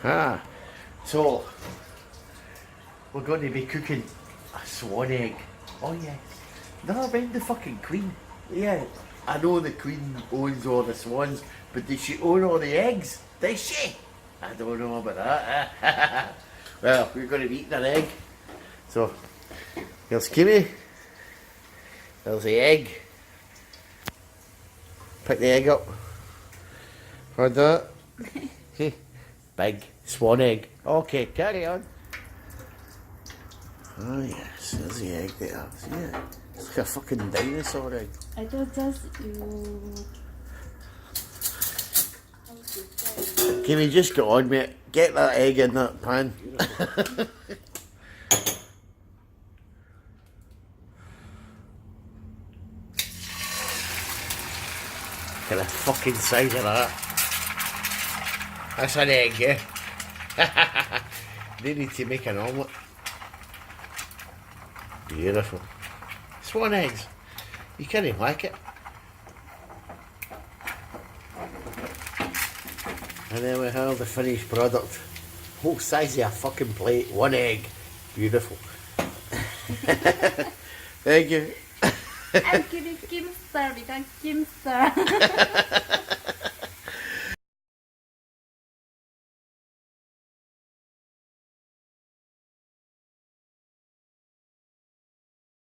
Ah, so we're going to be cooking a swan egg. Oh yeah, never mind the fucking queen. Yeah, I know the queen owns all the swans, but does she own all the eggs? Does she? I don't know about that. Well, we're going to be eating an egg. So here's Kimmy. There's the egg. Pick the egg up. Heard that? Big swan egg. Okay, carry on. Oh yes, there's the egg there. See it? It's like a fucking dinosaur egg. I thought just you. Can we just get on, mate? Get that egg in that pan. Look at the fucking size of that. That's an egg, yeah? They need to make an omelette. Beautiful. Swan eggs. You can't like it. And then we have the finished product. Whole size of a fucking plate. One egg. Beautiful. Thank you. I'm giving Kim star because Kim star.